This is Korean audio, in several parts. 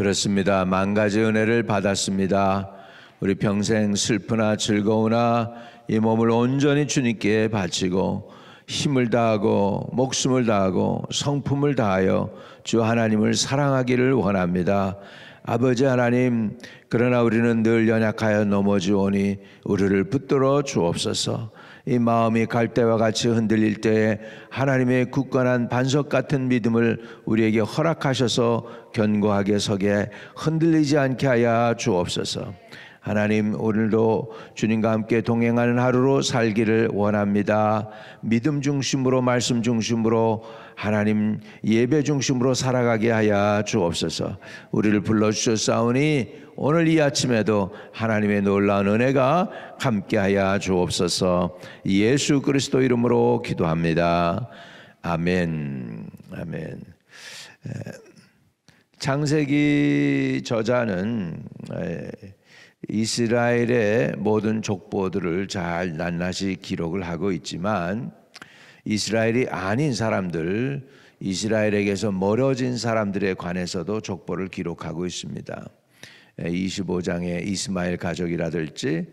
그렇습니다. 만 가지 은혜를 받았습니다. 우리 평생 슬프나 즐거우나 이 몸을 온전히 주님께 바치고 힘을 다하고 목숨을 다하고 성품을 다하여 주 하나님을 사랑하기를 원합니다. 아버지 하나님, 그러나 우리는 늘 연약하여 넘어지오니 우리를 붙들어 주옵소서. 이 마음이 갈대와 같이 흔들릴 때에 하나님의 굳건한 반석 같은 믿음을 우리에게 허락하셔서 견고하게 서게 흔들리지 않게 하여 주옵소서. 하나님, 오늘도 주님과 함께 동행하는 하루로 살기를 원합니다. 믿음 중심으로, 말씀 중심으로, 하나님 예배 중심으로 살아가게 하여 주옵소서. 우리를 불러주셨사오니 오늘 이 아침에도 하나님의 놀라운 은혜가 함께하여 주옵소서. 예수 그리스도 이름으로 기도합니다. 아멘. 아멘. 창세기 저자는 이스라엘의 모든 족보들을 잘 낱낱이 기록을 하고 있지만 이스라엘이 아닌 사람들, 이스라엘에게서 멀어진 사람들에 관해서도 족보를 기록하고 있습니다. 25장의 이스마엘 가족이라든지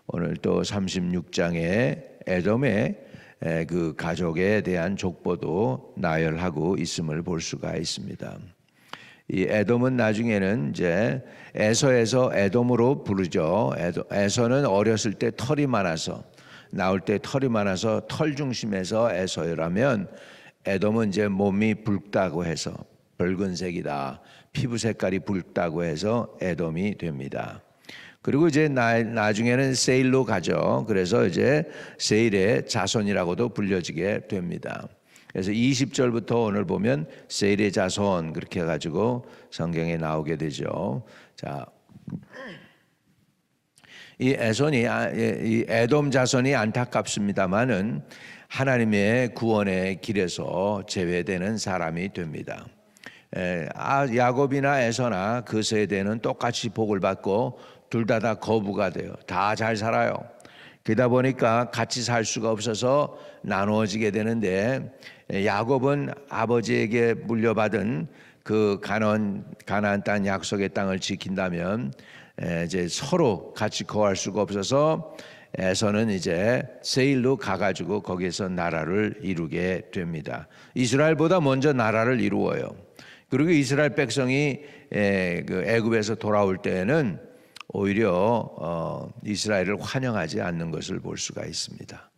오늘 또 36장의 에돔의 그 가족에 대한 족보도 나열하고 있음을 볼 수가 있습니다. 이 에돔은 나중에는 이제 에서에서 에돔으로 부르죠. 에서는 어렸을 때 털이 많아서, 나올 때 털이 많아서 털 중심에서 에서라면, 에돔은 이제 몸이 붉다고 해서 붉은색이다, 피부 색깔이 붉다고 해서 에돔이 됩니다. 그리고 이제 나중에는 세일로 가죠. 그래서 이제 세일의 자손이라고도 불려지게 됩니다. 그래서 20절부터 오늘 보면 세일의 자손 그렇게 해가지고 성경에 나오게 되죠. 자, 이 에돔 자손이 안타깝습니다만은 하나님의 구원의 길에서 제외되는 사람이 됩니다. 야곱이나 에서나 그 세대는 똑같이 복을 받고 둘 다 거부가 돼요. 다 잘 살아요. 그러다 보니까 같이 살 수가 없어서 나누어지게 되는데, 야곱은 아버지에게 물려받은 그 가나안 땅 약속의 땅을 지킨다면 이제 서로 같이 거할 수가 없어서 에서는 이제 세일로 가가지고 거기에서 나라를 이루게 됩니다. 이스라엘보다 먼저 나라를 이루어요. 그리고 이스라엘 백성이 그 애굽에서 돌아올 때에는 오히려 이스라엘을 환영하지 않는 것을 볼 수가 있습니다.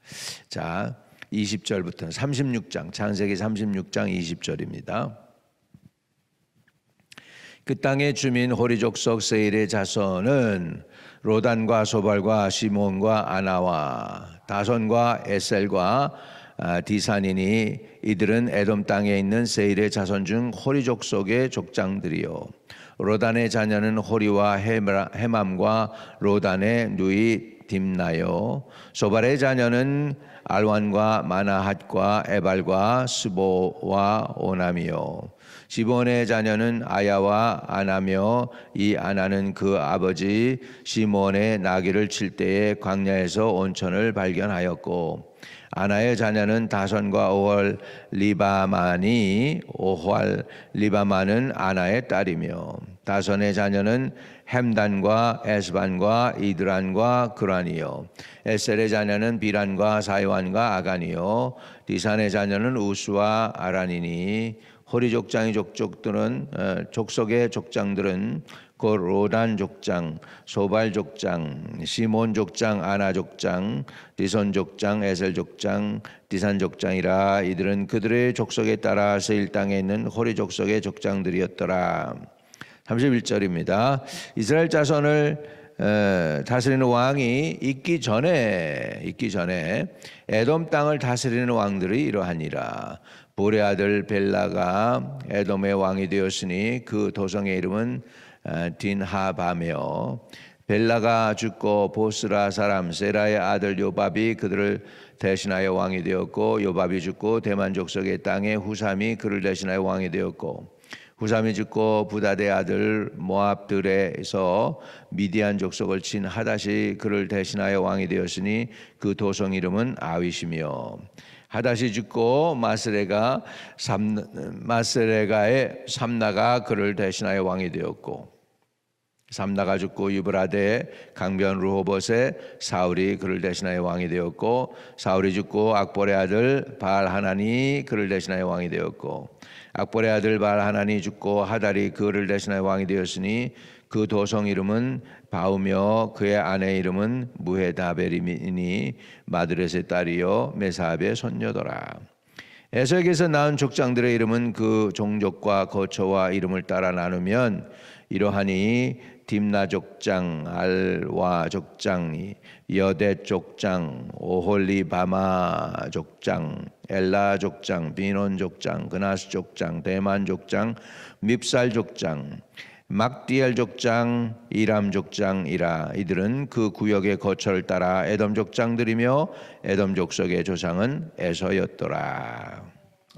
자, 20절부터 36장, 창세기 36장 20절입니다. 그 땅의 주민 호리 족속 세일의 자손은 로단과 소발과 시몬과 아나와 다손과 에셀과 디산이니 이들은 에돔 땅에 있는 세일의 자손 중 호리 족속의 족장들이요. 로단의 자녀는 호리와 헤맘과 로단의 누이 딥나요. 소발의 자녀는 알완과 마나핫과 에발과 스보와 오남이요. 시몬의 자녀는 아야와 아나며 이 아나는 그 아버지 시몬의 나귀를 칠 때에 광야에서 온천을 발견하였고, 아나의 자녀는 다손과 오홀 리바만이 오홀 리바만은 아나의 딸이며, 다손의 자녀는 햄단과 에스반과 이드란과 그란이요. 에셀의 자녀는 비란과 사이완과 아간이요. 디산의 자녀는 우스와 아란이니, 호리 족장의 족속의 족장들은 곧 로단 족장, 소발 족장, 시몬 족장, 아나 족장, 디손 족장, 에셀 족장, 디산 족장이라. 이들은 그들의 족속에 따라 세일 땅에 있는 호리 족속의 족장들이었더라. 31절입니다. 이스라엘 자손을 다스리는 왕이 있기 전에 에돔 땅을 다스리는 왕들이 이러하니라. 볼의 아들 벨라가 에돔의 왕이 되었으니 그 도성의 이름은 딘하바며, 벨라가 죽고 보스라 사람 세라의 아들 요밥이 그들을 대신하여 왕이 되었고, 요밥이 죽고 대만 족속의 땅에 후삼이 그를 대신하여 왕이 되었고, 후삼이 죽고 부다의 아들 모압들에서 미디안 족속을 친 하닷이 그를 대신하여 왕이 되었으니 그 도성 이름은 아윗이며, 하닷이 죽고 마스레가의 삼나가 그를 대신하여 왕이 되었고, 삼나가 죽고 유브라데 강변 르호봇에 사울이 그를 대신하여 왕이 되었고, 사울이 죽고 악볼의 아들 바알하나니 그를 대신하여 왕이 되었고, 악볼의 아들 바알하나니 죽고 하달이 그를 대신하여 왕이 되었으니 그 도성 이름은 바우며 그의 아내 이름은 무헤다벨이니 마드렛의 딸이요 메사압의 손녀더라. 에서에게서 낳은 족장들의 이름은 그 종족과 거처와 이름을 따라 나누면 이러하니 딥나 족장, 알와 족장, 여대 족장, 오홀리바마 족장, 엘라 족장, 비논 족장, 그나스 족장, 대만 족장, 밉살 족장, 막디엘 족장, 이람 족장이라. 이들은 그 구역의 거처를 따라 에돔 족장들이며 에돔 족속의 조상은 에서였더라.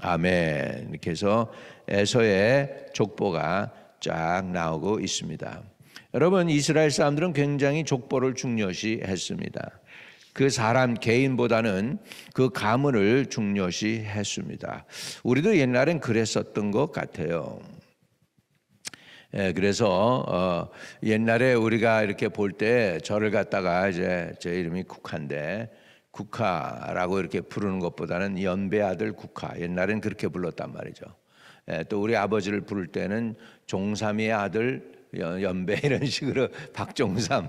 아멘. 이렇게 해서 에서의 족보가 쫙 나오고 있습니다. 여러분, 이스라엘 사람들은 굉장히 족보를 중요시했습니다. 그 사람 개인보다는 그 가문을 중요시했습니다. 우리도 옛날엔 그랬었던 것 같아요. 그래서 옛날에 우리가 이렇게 볼 때 저를 갖다가 이제 제 이름이 국화인데 국화라고 이렇게 부르는 것보다는 연배 아들 국화, 옛날엔 그렇게 불렀단 말이죠. 또 우리 아버지를 부를 때는 종삼이의 아들 연배 이런 식으로 박종삼.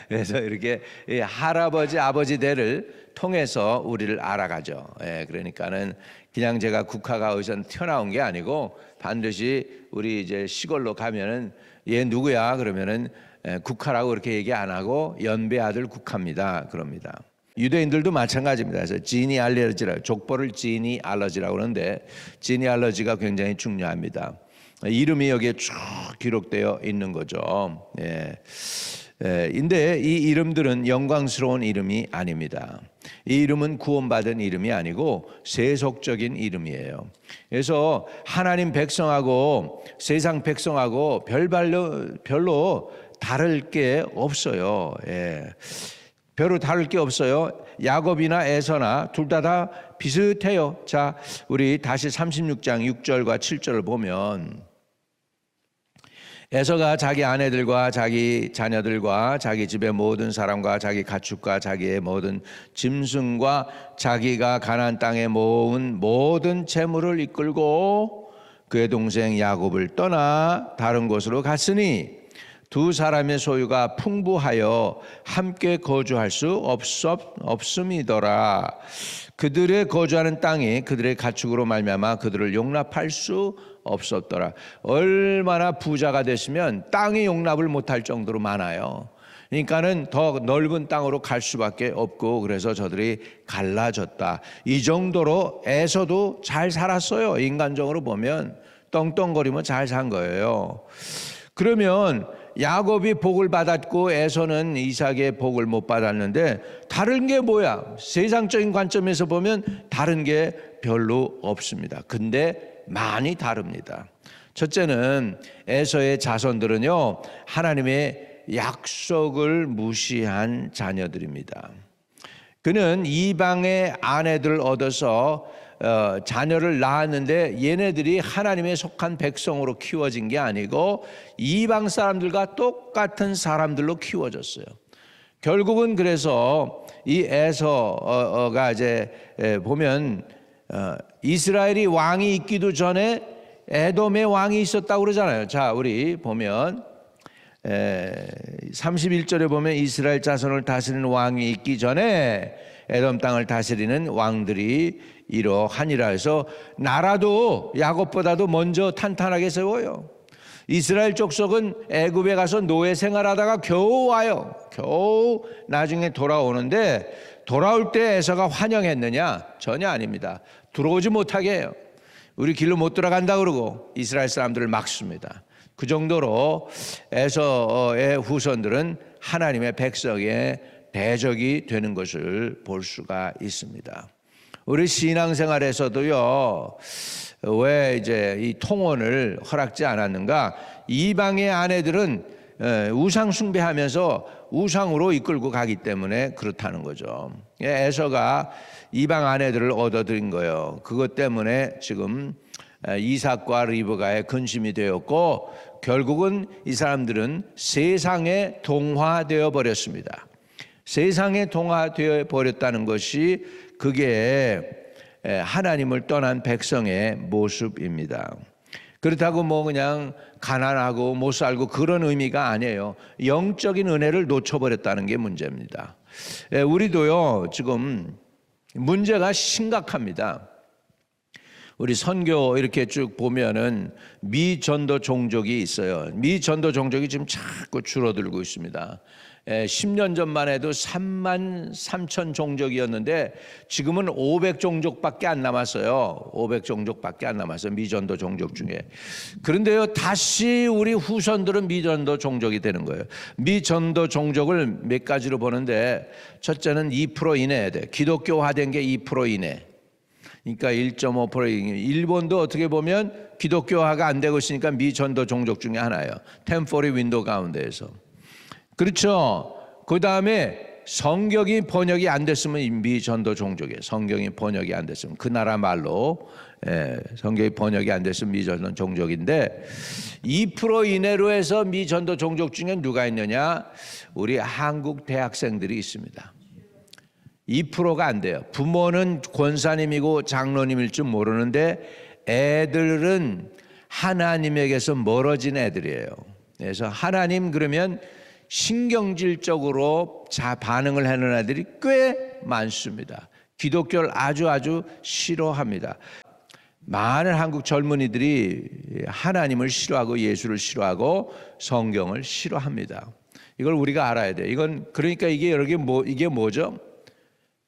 그래서 이렇게 할아버지 아버지 대를 통해서 우리를 알아가죠. 그러니까는 그냥 제가 국화가 어디서 튀어나온 게 아니고 반드시 우리 이제 시골로 가면은 얘 누구야 그러면은 국화라고 그렇게 얘기 안 하고 연배 아들 국화입니다 그럽니다. 유대인들도 마찬가지입니다. 그래서 지니알러지라, 족보를 지니알러지라고 그러는데 지니알러지가 굉장히 중요합니다. 이름이 여기에 쭉 기록되어 있는 거죠. 근데 이 이름들은 영광스러운 이름이 아닙니다. 이 이름은 구원받은 이름이 아니고 세속적인 이름이에요. 그래서 하나님 백성하고 세상 백성하고 별로 다를 게 없어요. 별로 다를 게 없어요. 야곱이나 에서나 둘 다 비슷해요. 자, 우리 다시 36장 6절과 7절을 보면 에서가 자기 아내들과 자기 자녀들과 자기 집의 모든 사람과 자기 가축과 자기의 모든 짐승과 자기가 가나안 땅에 모은 모든 재물을 이끌고 그의 동생 야곱을 떠나 다른 곳으로 갔으니 두 사람의 소유가 풍부하여 함께 거주할 수 없음이더라. 그들의 거주하는 땅이 그들의 가축으로 말미암아 그들을 용납할 수 없었더라. 얼마나 부자가 됐으면 땅이 용납을 못할 정도로 많아요. 그러니까는 더 넓은 땅으로 갈 수밖에 없고, 그래서 저들이 갈라졌다. 이 정도로 에서도 잘 살았어요. 인간적으로 보면 떵떵거리면 잘 산 거예요. 그러면 야곱이 복을 받았고 에서는 이삭의 복을 못 받았는데 다른 게 뭐야? 세상적인 관점에서 보면 다른 게 별로 없습니다. 근데 많이 다릅니다. 첫째는 에서의 자손들은요, 하나님의 약속을 무시한 자녀들입니다. 그는 이방의 아내들을 얻어서 자녀를 낳았는데 얘네들이 하나님의 속한 백성으로 키워진 게 아니고 이방 사람들과 똑같은 사람들로 키워졌어요. 결국은 그래서 이 에서가 이제 보면 이스라엘이 왕이 있기도 전에 에돔의 왕이 있었다고 그러잖아요. 자, 우리 보면 31절에 보면 이스라엘 자손을 다스리는 왕이 있기 전에 에돔 땅을 다스리는 왕들이 이러하니라 해서 나라도 야곱보다도 먼저 탄탄하게 세워요. 이스라엘 족속은 애굽에 가서 노예 생활하다가 겨우 와요. 겨우 나중에 돌아오는데 돌아올 때 에서가 환영했느냐? 전혀 아닙니다. 들어오지 못하게 해요. 우리 길로 못 들어간다 그러고 이스라엘 사람들을 막습니다. 그 정도로 에서의 후손들은 하나님의 백성의 대적이 되는 것을 볼 수가 있습니다. 우리 신앙생활에서도요, 왜 이제 이 통혼을 허락지 않았는가? 이방의 아내들은 우상 숭배하면서 우상으로 이끌고 가기 때문에 그렇다는 거죠. 에서가 이방 아내들을 얻어들인 거예요. 그것 때문에 지금 이삭과 리브가의 근심이 되었고 결국은 이 사람들은 세상에 동화되어 버렸습니다. 세상에 동화되어 버렸다는 것이 그게 하나님을 떠난 백성의 모습입니다. 그렇다고 뭐 그냥 가난하고 못 살고 그런 의미가 아니에요. 영적인 은혜를 놓쳐버렸다는 게 문제입니다. 우리도요 지금 문제가 심각합니다. 우리 선교 이렇게 쭉 보면은 미전도 종족이 있어요. 미전도 종족이 지금 자꾸 줄어들고 있습니다. 10년 전만 해도 3만 3천 종족이었는데 지금은 500종족밖에 안 남았어요. 500종족밖에 안 남았어요. 미전도 종족 중에. 그런데요 다시 우리 후손들은 미전도 종족이 되는 거예요. 미전도 종족을 몇 가지로 보는데 첫째는 2% 이내에 돼. 기독교화된 게 2% 이내. 그러니까 1.5%. 일본도 어떻게 보면 기독교화가 안 되고 있으니까 미전도 종족 중에 하나예요. 템포리 윈도우 가운데에서. 그렇죠. 그 다음에 성경이 번역이 안 됐으면 미전도 종족이에요. 성경이 번역이 안 됐으면 그 나라 말로 성경이 번역이 안 됐으면 미전도 종족인데 2% 이내로 해서 미전도 종족 중에 누가 있느냐? 우리 한국 대학생들이 있습니다. 2%가 안 돼요. 부모는 권사님이고 장로님일 줄 모르는데 애들은 하나님에게서 멀어진 애들이에요. 그래서 하나님 그러면 신경질적으로 반응을 하는 애들이 꽤 많습니다. 기독교를 아주 싫어합니다. 많은 한국 젊은이들이 하나님을 싫어하고 예수를 싫어하고 성경을 싫어합니다. 이걸 우리가 알아야 돼요. 이건 그러니까 이게 뭐죠?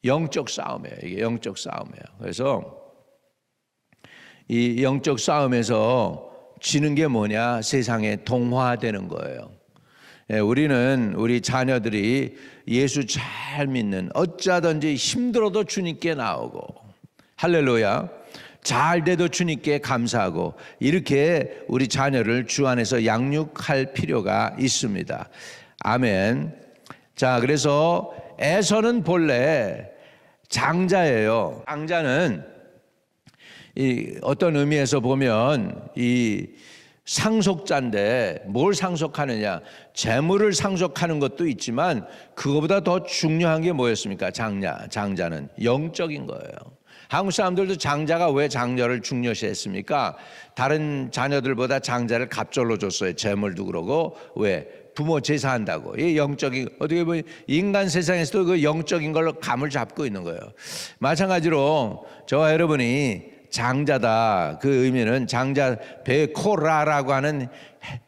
영적 싸움이에요. 이게 영적 싸움이에요. 그래서 이 영적 싸움에서 지는 게 뭐냐? 세상에 동화되는 거예요. 우리는 우리 자녀들이 예수 잘 믿는 어쩌든지 힘들어도 주님께 나오고 할렐루야 잘 돼도 주님께 감사하고 이렇게 우리 자녀를 주 안에서 양육할 필요가 있습니다. 아멘. 자, 그래서 에서는 본래 장자예요. 장자는 이 어떤 의미에서 보면 이 상속자인데 뭘 상속하느냐? 재물을 상속하는 것도 있지만 그거보다 더 중요한 게 뭐였습니까? 장자는 영적인 거예요. 한국 사람들도 장자가 왜 장녀를 중요시했습니까? 다른 자녀들보다 장자를 갑절로 줬어요. 재물도 그러고 왜? 부모 제사한다고. 이 영적인 어떻게 보면 인간 세상에서도 그 영적인 걸로 감을 잡고 있는 거예요. 마찬가지로 저와 여러분이 장자다. 그 의미는 장자 베코라라고 하는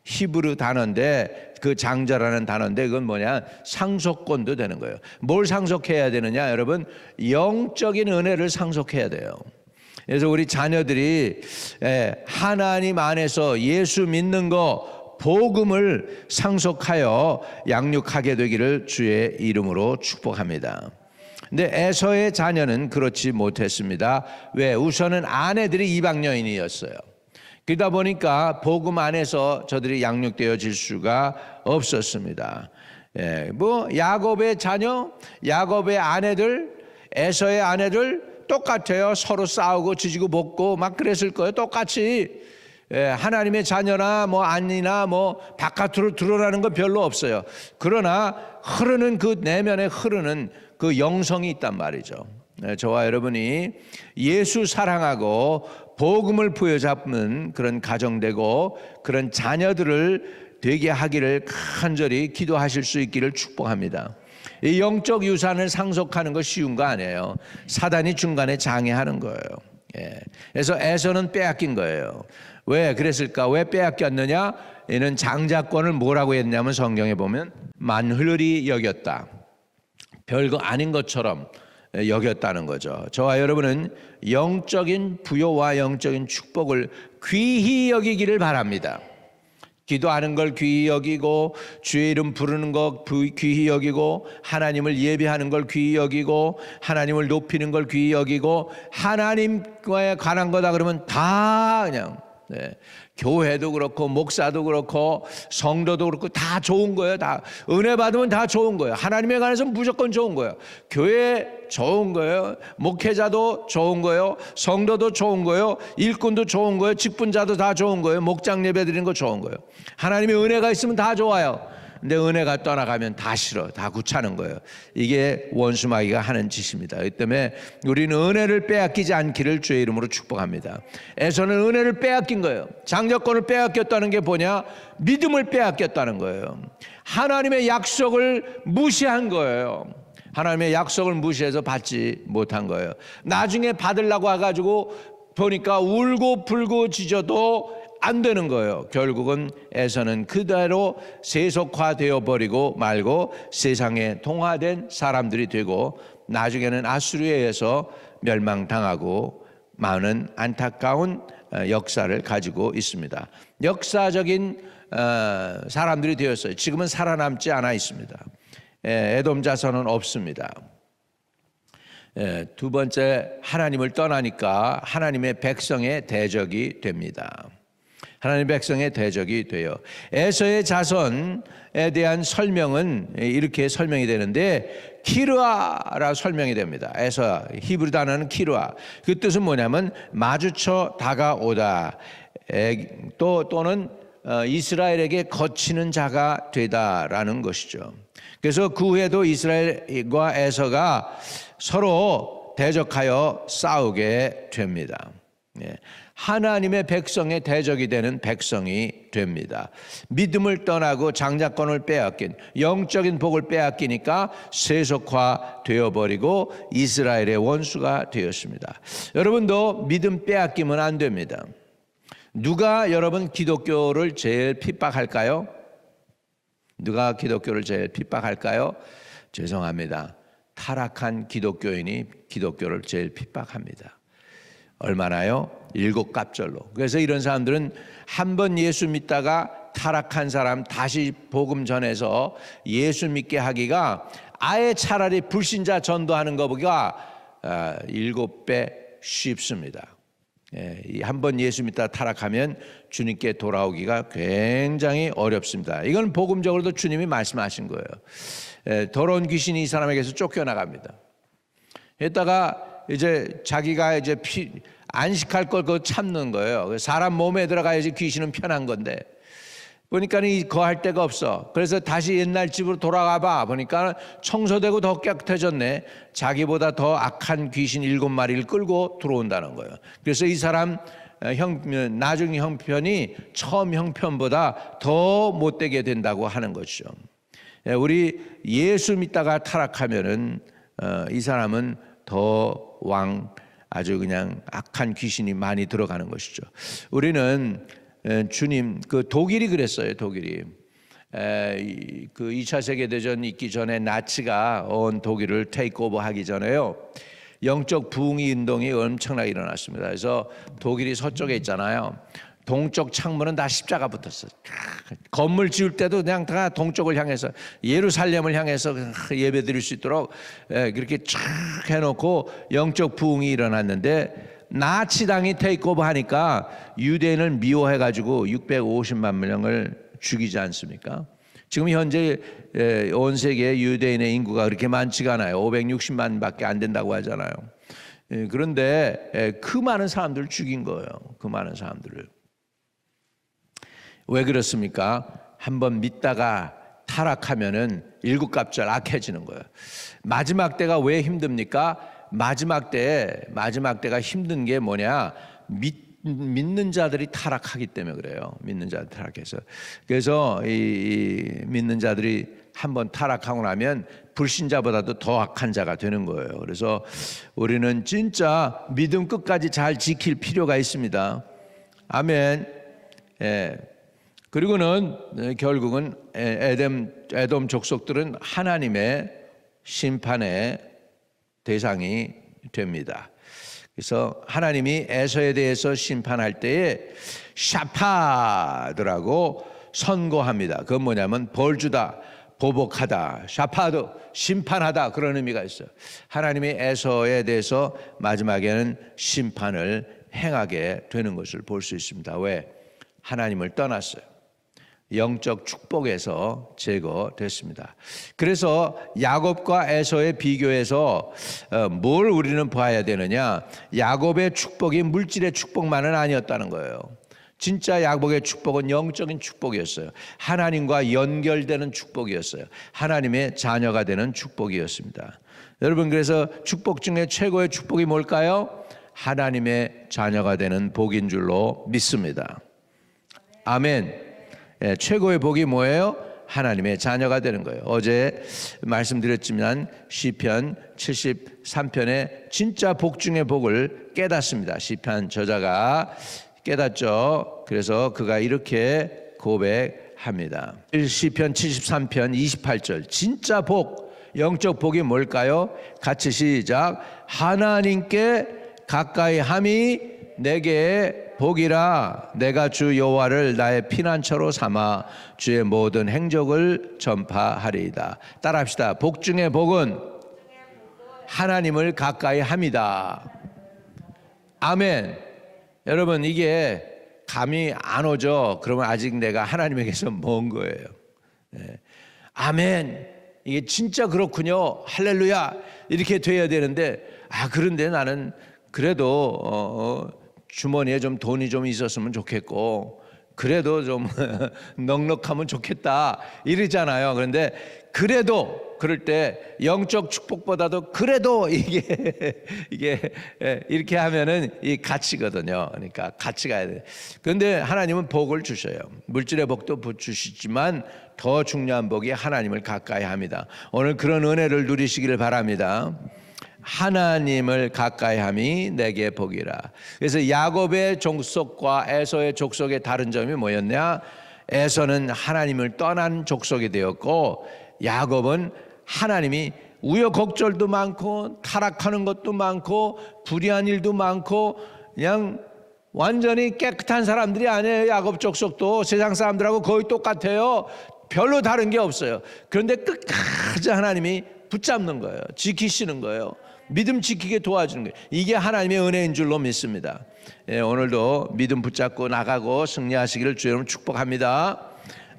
히브리 단어인데 그 장자라는 단어인데 그건 뭐냐? 상속권도 되는 거예요. 뭘 상속해야 되느냐? 여러분 영적인 은혜를 상속해야 돼요. 그래서 우리 자녀들이 하나님 안에서 예수 믿는 거 복음을 상속하여 양육하게 되기를 주의 이름으로 축복합니다. 근데 에서의 자녀는 그렇지 못했습니다. 왜? 우선은 아내들이 이방 여인이었어요. 그러다 보니까 복음 안에서 저들이 양육되어질 수가 없었습니다. 뭐 야곱의 자녀, 야곱의 아내들, 에서의 아내들 똑같아요. 서로 싸우고 지지고 볶고 막 그랬을 거예요. 똑같이. 하나님의 자녀나 뭐 아니나 뭐 바깥으로 드러나는 건 별로 없어요. 그러나 흐르는 그 내면에 흐르는 그 영성이 있단 말이죠. 저와 여러분이 예수 사랑하고 복음을 부여잡는 그런 가정되고 그런 자녀들을 되게 하기를 간절히 기도하실 수 있기를 축복합니다. 이 영적 유산을 상속하는 거 쉬운 거 아니에요. 사단이 중간에 장애하는 거예요. 그래서 에서는 빼앗긴 거예요. 왜 그랬을까? 왜 빼앗겼느냐? 이는 장자권을 뭐라고 했냐면 성경에 보면 만홀히 여겼다. 별거 아닌 것처럼 여겼다는 거죠. 저와 여러분은 영적인 부요와 영적인 축복을 귀히 여기기를 바랍니다. 기도하는 걸 귀히 여기고 주의 이름 부르는 거 귀히 여기고 하나님을 예배하는 걸 귀히 여기고 하나님을 높이는 걸 귀히 여기고 하나님과에 관한 거다 그러면 다 그냥 교회도 그렇고 목사도 그렇고 성도도 그렇고 다 좋은 거예요. 다 은혜 받으면 다 좋은 거예요. 하나님에 관해서 무조건 좋은 거예요. 교회 좋은 거예요. 목회자도 좋은 거예요. 성도도 좋은 거예요. 일꾼도 좋은 거예요. 직분자도 다 좋은 거예요. 목장 예배 드리는 거 좋은 거예요. 하나님의 은혜가 있으면 다 좋아요. 근데 은혜가 떠나가면 다 싫어, 다 귀찮은 거예요. 이게 원수마귀가 하는 짓입니다. 이 때문에 우리는 은혜를 빼앗기지 않기를 주의 이름으로 축복합니다. 에서는 은혜를 빼앗긴 거예요. 장자권을 빼앗겼다는 게 뭐냐? 믿음을 빼앗겼다는 거예요. 하나님의 약속을 무시한 거예요. 하나님의 약속을 무시해서 받지 못한 거예요. 나중에 받으려고 해가지고 보니까 울고 불고 짖어도 안 되는 거예요. 결국은 에서는 그대로 세속화되어 버리고 말고 세상에 동화된 사람들이 되고 나중에는 아수르에 의해서 멸망당하고 많은 안타까운 역사를 가지고 있습니다. 역사적인 사람들이 되었어요. 지금은 살아남지 않아 있습니다. 에돔 자손은 없습니다. 두 번째, 하나님을 떠나니까 하나님의 백성의 대적이 됩니다. 하나님의 백성의 대적이 돼요. 에서의 자손에 대한 설명은 이렇게 설명이 되는데 키르아라 설명이 됩니다. 에서 히브리 단어는 키르아. 그 뜻은 뭐냐면 마주쳐 다가오다. 또는 이스라엘에게 거치는 자가 되다라는 것이죠. 그래서 그 후에도 이스라엘과 에서가 서로 대적하여 싸우게 됩니다. 하나님의 백성의 대적이 되는 백성이 됩니다. 믿음을 떠나고 장자권을 빼앗긴, 영적인 복을 빼앗기니까 세속화 되어버리고 이스라엘의 원수가 되었습니다. 여러분도 믿음 빼앗기면 안 됩니다. 누가 여러분 기독교를 제일 핍박할까요? 누가 기독교를 제일 핍박할까요? 죄송합니다. 타락한 기독교인이 기독교를 제일 핍박합니다. 얼마나요? 7갑절로. 그래서 이런 사람들은 한 번 예수 믿다가 타락한 사람 다시 복음 전해서 예수 믿게 하기가 아예 차라리 불신자 전도하는 것보다 7배 쉽습니다. 한 번 예수 믿다 타락하면 주님께 돌아오기가 굉장히 어렵습니다. 이건 복음적으로도 주님이 말씀하신 거예요. 더러운 귀신이 이 사람에게서 쫓겨나갑니다. 했다가 이제 자기가 이제 안식할 걸 그거 참는 거예요. 사람 몸에 들어가야지 귀신은 편한 건데 보니까 거할 데가 없어. 그래서 다시 옛날 집으로 돌아가 봐. 보니까 청소되고 더 깨끗해졌네. 자기보다 더 악한 귀신 7마리를 끌고 들어온다는 거예요. 그래서 이 사람 나중 형편이 처음 형편보다 더 못되게 된다고 하는 것이죠. 우리 예수 믿다가 타락하면은 이 사람은 더 아주 그냥 악한 귀신이 많이 들어가는 것이죠. 우리는 주님, 독일이 그랬어요. 독일이 그 2차 세계대전 있기 전에 나치가 온 독일을 테이크오버 하기 전에요, 영적 부흥이 운동이 엄청나게 일어났습니다. 그래서 독일이 서쪽에 있잖아요. 동쪽 창문은 다 십자가 붙었어. 건물 지을 때도 그냥 다 동쪽을 향해서, 예루살렘을 향해서 예배 드릴 수 있도록 그렇게 쫙 해놓고 영적 부흥이 일어났는데, 나치당이 테이크오버 하니까 유대인을 미워해가지고 650만 명을 죽이지 않습니까? 지금 현재 온 세계 유대인의 인구가 그렇게 많지가 않아요. 560만밖에 안 된다고 하잖아요. 그런데 그 많은 사람들을 죽인 거예요. 그 많은 사람들을. 왜 그렇습니까? 한번 믿다가 타락하면은 7갑절 악해지는 거예요. 마지막 때가 왜 힘듭니까? 마지막 때가 힘든 게 뭐냐? 믿는 자들이 타락하기 때문에 그래요. 믿는 자들 타락해서. 그래서 이 믿는 자들이 한번 타락하고 나면 불신자보다도 더 악한 자가 되는 거예요. 그래서 우리는 진짜 믿음 끝까지 잘 지킬 필요가 있습니다. 아멘. 그리고는 결국은 에돔 족속들은 하나님의 심판의 대상이 됩니다. 그래서 하나님이 에서에 대해서 심판할 때에 샤파드라고 선고합니다. 그건 뭐냐면 벌주다, 보복하다, 샤파드, 심판하다, 그런 의미가 있어요. 하나님이 에서에 대해서 마지막에는 심판을 행하게 되는 것을 볼 수 있습니다. 왜? 하나님을 떠났어요. 영적 축복에서 제거됐습니다. 그래서 야곱과 에서의 비교해서 뭘 우리는 봐야 되느냐? 야곱의 축복이 물질의 축복만은 아니었다는 거예요. 진짜 야곱의 축복은 영적인 축복이었어요. 하나님과 연결되는 축복이었어요. 하나님의 자녀가 되는 축복이었습니다. 여러분, 그래서 축복 중에 최고의 축복이 뭘까요? 하나님의 자녀가 되는 복인 줄로 믿습니다. 아멘. 예, 최고의 복이 뭐예요? 하나님의 자녀가 되는 거예요. 어제 말씀드렸지만 시편 73편의 진짜 복 중의 복을 깨닫습니다. 시편 저자가 깨닫죠. 그래서 그가 이렇게 고백합니다. 시편 73편 28절, 진짜 복, 영적 복이 뭘까요? 같이 시작. 하나님께 가까이 함이 내게 복이라. 내가 주 여호와를 나의 피난처로 삼아 주의 모든 행적을 전파하리이다. 따라합시다. 복 중의 복은 하나님을 가까이 함이다. 아멘. 여러분, 이게 감이 안 오죠? 그러면 아직 내가 하나님에게서 먼 거예요. 네. 아멘. 이게 진짜 그렇군요. 할렐루야. 이렇게 돼야 되는데, 그런데 나는 그래도 주머니에 좀 돈이 좀 있었으면 좋겠고, 그래도 좀 넉넉하면 좋겠다 이러잖아요. 그런데 그래도 그럴 때 영적 축복보다도 그래도 이게 이렇게 하면은 이 가치거든요. 그러니까 같이 가야 돼. 그런데 하나님은 복을 주셔요. 물질의 복도 주시지만 더 중요한 복이 하나님을 가까이 합니다. 오늘 그런 은혜를 누리시기를 바랍니다. 하나님을 가까이 함이 내게 복이라. 그래서 야곱의 족속과 에서의 족속의 다른 점이 뭐였냐? 에서는 하나님을 떠난 족속이 되었고, 야곱은 하나님이 우여곡절도 많고 타락하는 것도 많고 불의한 일도 많고 그냥 완전히 깨끗한 사람들이 아니에요. 야곱 족속도 세상 사람들하고 거의 똑같아요. 별로 다른 게 없어요. 그런데 끝까지 하나님이 붙잡는 거예요. 지키시는 거예요. 믿음 지키게 도와주는 거예요. 이게 하나님의 은혜인 줄로 믿습니다. 예, 오늘도 믿음 붙잡고 나가고 승리하시기를 주 여러분 축복합니다.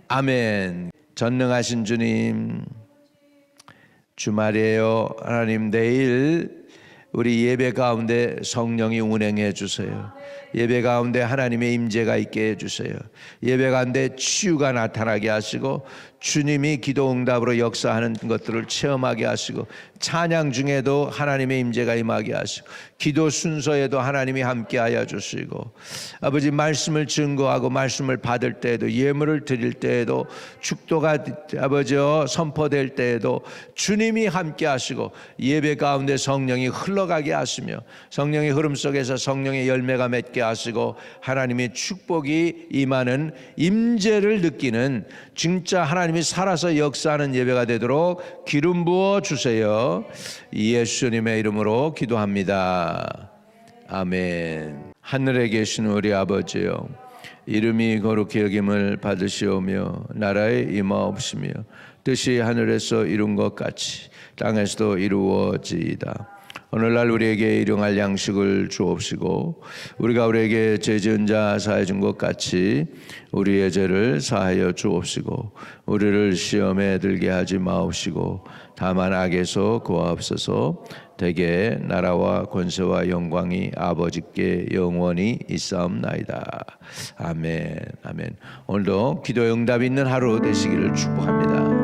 아멘. 전능하신 주님, 주말이에요. 하나님, 내일 우리 예배 가운데 성령이 운행해 주세요. 예배 가운데 하나님의 임재가 있게 해주세요. 예배 가운데 치유가 나타나게 하시고 주님이 기도 응답으로 역사하는 것들을 체험하게 하시고, 찬양 중에도 하나님의 임재가 임하게 하시고, 기도 순서에도 하나님이 함께하여 주시고, 아버지 말씀을 증거하고 말씀을 받을 때에도, 예물을 드릴 때에도, 축도가 아버지 선포될 때에도 주님이 함께 하시고, 예배 가운데 성령이 흘러가게 하시며, 성령의 흐름 속에서 성령의 열매가 맺게 하시고, 하나님의 축복이 임하는 임재를 느끼는 진짜 하나님이 살아서 역사하는 예배가 되도록 기름 부어 주세요. 예수님의 이름으로 기도합니다. 아멘. 하늘에 계신 우리 아버지요, 이름이 거룩히 여김을 받으시오며 나라에 임하옵시며 뜻이 하늘에서 이룬 것 같이 땅에서도 이루어지이다. 오늘날 우리에게 일용할 양식을 주옵시고, 우리가 우리에게 죄 지은 자 사해 준 것 같이 우리의 죄를 사하여 주옵시고, 우리를 시험에 들게 하지 마옵시고 다만 악에서 구하옵소서. 대개 나라와 권세와 영광이 아버지께 영원히 있사옵나이다. 아멘. 아멘. 오늘도 기도의 응답이 있는 하루 되시기를 축복합니다.